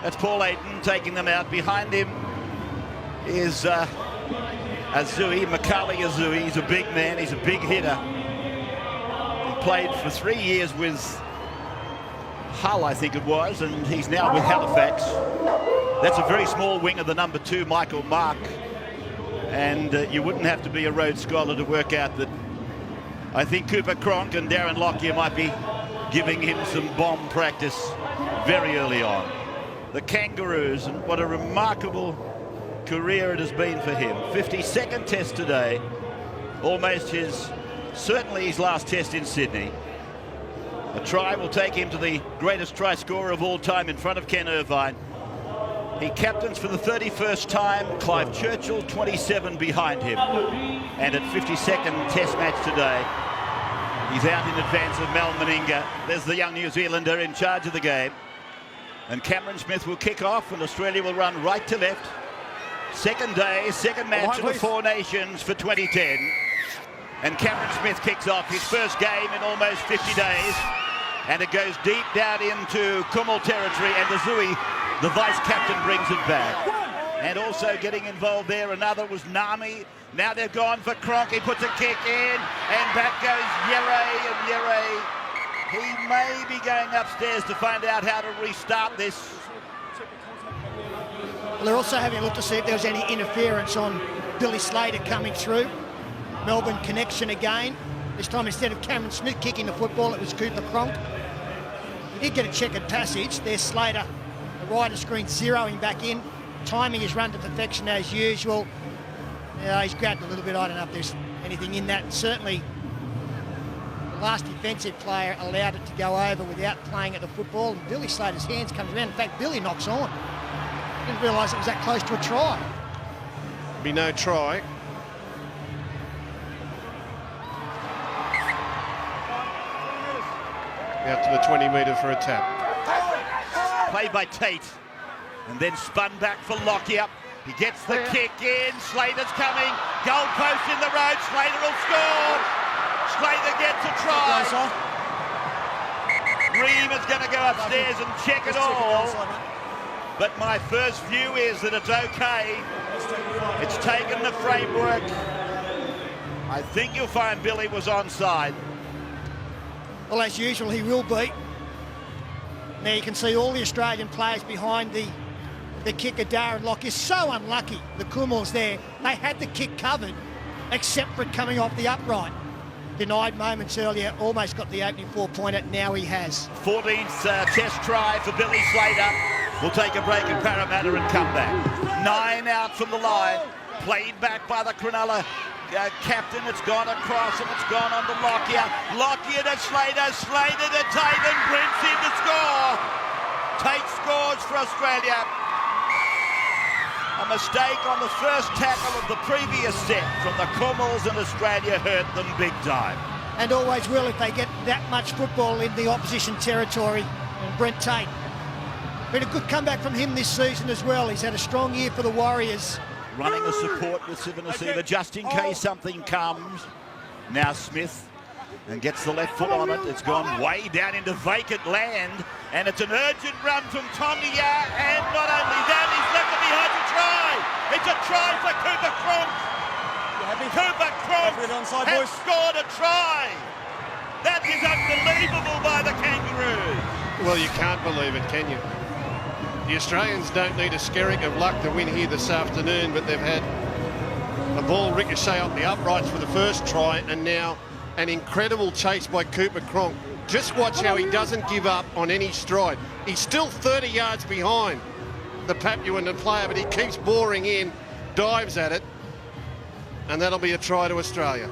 That's Paul Aiton taking them out. Behind him is Azui, Makali Azui. He's a big man, he's a big hitter. He played for 3 years with Hull, I think it was, and he's now with Halifax. That's a very small wing of the number 2, Michael Mark. And you wouldn't have to be a Rhodes Scholar to work out that I think Cooper Cronk and Darren Lockyer might be giving him some bomb practice very early on. The Kangaroos, and what a remarkable career it has been for him. 52nd test today, almost certainly his last test in Sydney. A try will take him to the greatest try scorer of all time in front of Ken Irvine. He captains for the 31st time, Clive Churchill 27 behind him. And at 52nd test match today, he's out in advance of Mal Meninga. There's the young New Zealander in charge of the game. And Cameron Smith will kick off, and Australia will run right to left. Second day, second match of the Four Nations for 2010. And Cameron Smith kicks off his first game in almost 50 days. And it goes deep down into Kumul territory, and Azui, the vice-captain, brings it back. And also getting involved there, another was Nami. Now they've gone for Cronk. He puts a kick in, and back goes Yere, and Yere, he may be going upstairs to find out how to restart this. Well, they're also having a look to see if there was any interference on Billy Slater coming through. Melbourne connection again. This time, instead of Cameron Smith kicking the football, it was Cooper Cronk. He did get a checkered passage. There's Slater, the right of screen, zeroing back in. Timing is run to perfection as usual. He's grabbed a little bit. I don't know if there's anything in that. Certainly, the last defensive player allowed it to go over without playing at the football. And Billy Slater's hands comes around. In fact, Billy knocks on. Didn't realise it was that close to a try. Be no try. Out to the 20-metre for a tap. Played by Tate, and then spun back for Lockyer. He gets the kick in. Slater's coming. Goal post in the road. Slater will score. Slater gets a try. Ream is going to go upstairs and check it all. But my first view is that it's okay. It's taken the framework. I think you'll find Billy was onside. Well, as usual, he will be. Now you can see all the Australian players behind the kicker. Darren Lockyer is so unlucky. The Kumuls there, they had the kick covered, except for it coming off the upright. Denied moments earlier, almost got the opening 4-pointer. Now he has. 14th test try for Billy Slater. We'll take a break in Parramatta and come back. 9 out from the line. Played back by the Cronulla captain. It's gone across and it's gone on to Lockyer. Lockyer to Slater. Slater to Tate, and Brent's in to score. Tate scores for Australia. A mistake on the first tackle of the previous set from the Kumuls, and Australia hurt them big time. And always will if they get that much football in the opposition territory. And Brent Tate, been a good comeback from him this season as well. He's had a strong year for the Warriors. Running the support with Sivanasiva just in case something comes. Now Smith, and gets the left foot on it. It's gone way down into vacant land, and it's an urgent run from Tongia, and not only that, he's left it behind to try. It's a try for Cooper Cronk. Cooper Cronk has scored a try. That is unbelievable by the Kangaroos. Well, you can't believe it, can you? The Australians don't need a skerrick of luck to win here this afternoon, but they've had a ball ricochet off the uprights for the first try, and now an incredible chase by Cooper Cronk. Just watch how he doesn't give up on any stride. He's still 30 yards behind the Papuan player, but he keeps boring in, dives at it, and that'll be a try to Australia.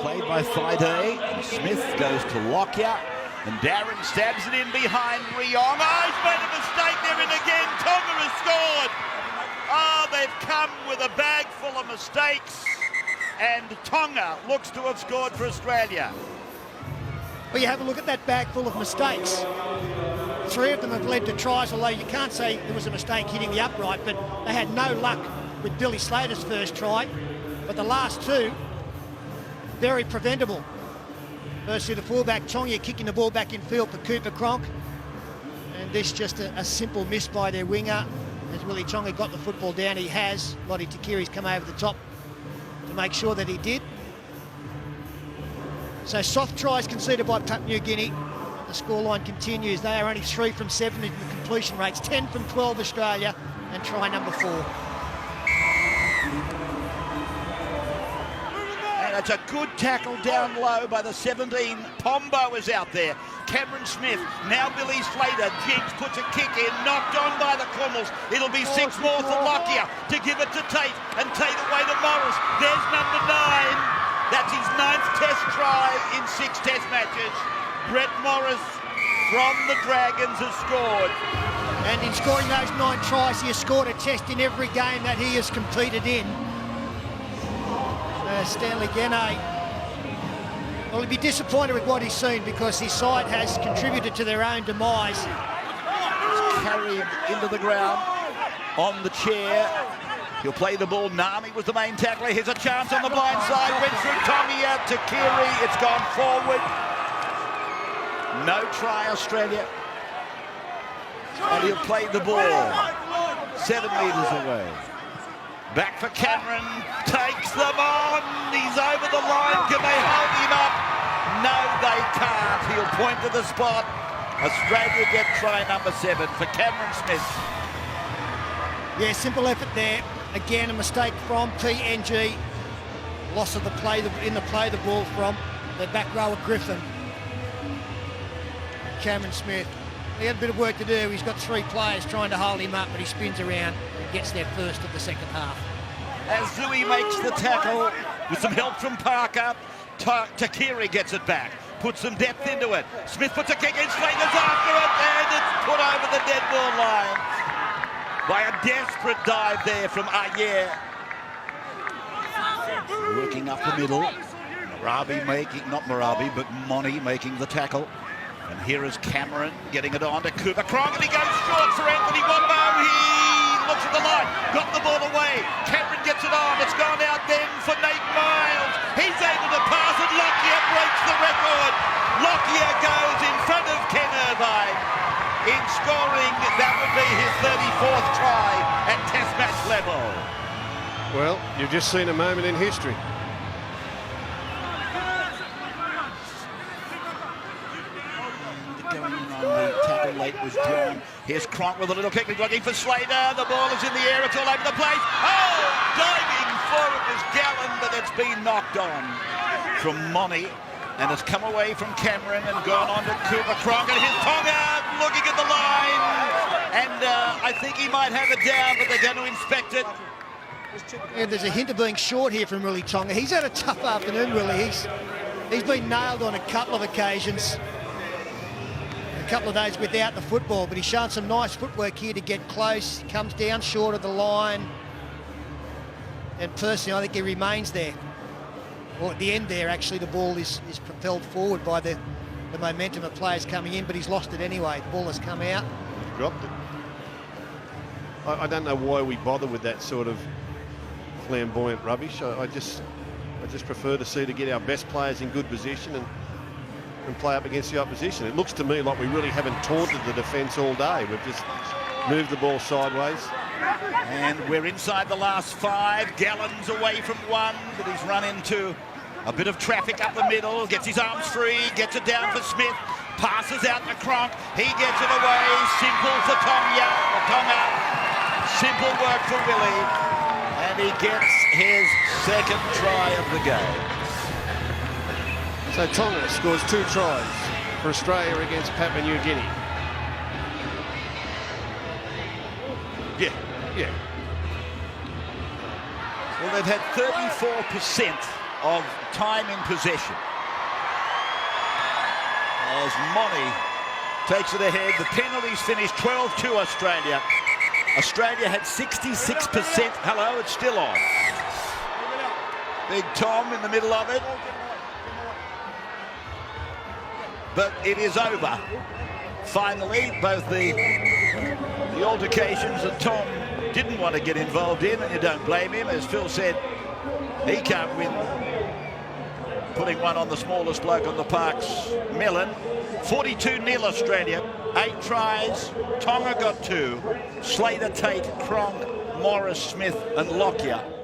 Played by Fide. Smith goes to Lockyer, and Darren stabs it in behind Riong. Oh, he's made a mistake there, and again Tonga has scored. Oh, they've come with a bag full of mistakes, and Tonga looks to have scored for Australia. Well, you have a look at that bag full of mistakes. 3 of them have led to tries, although you can't say there was a mistake hitting the upright, but they had no luck with Billy Slater's first try. But the last 2, very preventable. Firstly, the fullback Tonga kicking the ball back in field for Cooper Cronk. And this just a simple miss by their winger. As Willie Tonga got the football down, he has. Lottie Takiri's come over the top to make sure that he did. So soft tries conceded by Papua New Guinea. The scoreline continues. They are only 3 from 7 in the completion rates, 10 from 12 Australia, and try number 4. And it's a good tackle down low by the 17. Pombo is out there. Cameron Smith, now Billy Slater. Jiggs puts a kick in, knocked on by the Kumuls. It'll be 6 more for Lockyer to give it to Tate, and Tate away to Morris. There's number 9. That's his 9th test try in 6 test matches. Brett Morris from the Dragons has scored. And in scoring those 9 tries, he has scored a test in every game that he has competed in. Stanley Gene, well, he'll be disappointed with what he's seen because his side has contributed to their own demise. Carried into the ground on the chair. He'll play the ball. Nami was the main tackler. Here's a chance on the blind side. Went through Tommy out to Kiri. It's gone forward. No try, Australia. And he'll play the ball 7 metres away. Back for Cameron. Takes them on. He's over the line. Can they hold him up? No, they can't. He'll point to the spot. Australia get try number 7 for Cameron Smith. Yeah, simple effort there. Again, a mistake from PNG. Loss of the play, the ball from the back rower Griffin. Cameron Smith. He had a bit of work to do. He's got 3 players trying to hold him up, but he spins around and gets there first of the second half. As Zui makes the tackle with some help from Parker, Takiri gets it back. Puts some depth into it. Smith puts a kick in, Slater's after it, and it's put over the dead ball line by a desperate dive there from Ayer. Working up the middle. Moni making the tackle. And here is Cameron getting it on to Cooper Cronk, and he goes short for Anthony Wepio. He looks at the line, got the ball away. Cameron gets it on. It's gone out then for Nate Miles. He's able to pass it. Lockyer breaks the record. Lockyer goes in front of Ken Irvine in scoring. That would be his 34th try at Test match level. Well, you've just seen a moment in history. Late was drawn. Here's Cronk with a little kick, looking for Slater. The ball is in the air, it's all over the place. Oh, diving for it was Gallen, but it's been knocked on from Moni, and it's come away from Cameron and gone on to Cooper Cronk, and his Tonga looking at the line, and I think he might have it down, but they're going to inspect it. Yeah, there's a hint of being short here from Willie Tonga. He's had a tough afternoon, Willie. He's been nailed on a couple of occasions. A couple of days without the football, but he's shown some nice footwork here to get close. He comes down short of the line, and personally I think he remains there, or at the end there actually. The ball is propelled forward by the momentum of players coming in, but he's lost it anyway. The ball has come out. Dropped it. I don't know why we bother with that sort of flamboyant rubbish. I just prefer to see to get our best players in good position and play up against the opposition. It looks to me like we really haven't taunted the defence all day. We've just moved the ball sideways. And we're inside the last 5. Gallen's away from 1, but he's run into a bit of traffic up the middle. Gets his arms free, gets it down for Smith. Passes out to Cronk. He gets it away. Simple for Tonga. Simple work for Willie. And he gets his 2nd try of the game. So Tonga scores 2 tries for Australia against Papua New Guinea. Yeah. Well, they've had 34% of time in possession. As Moni takes it ahead, the penalties finished 12-2 Australia. Australia had 66%. Hello, it's still on. Big Tom in the middle of it. But it is over. Finally, both the altercations that Tom didn't want to get involved in, and you don't blame him. As Phil said, he can't win putting one on the smallest bloke on the Parks, Millen. 42-0 Australia. 8 tries. Tonga got 2. Slater, Tate, Cronk, Morris, Smith and Lockyer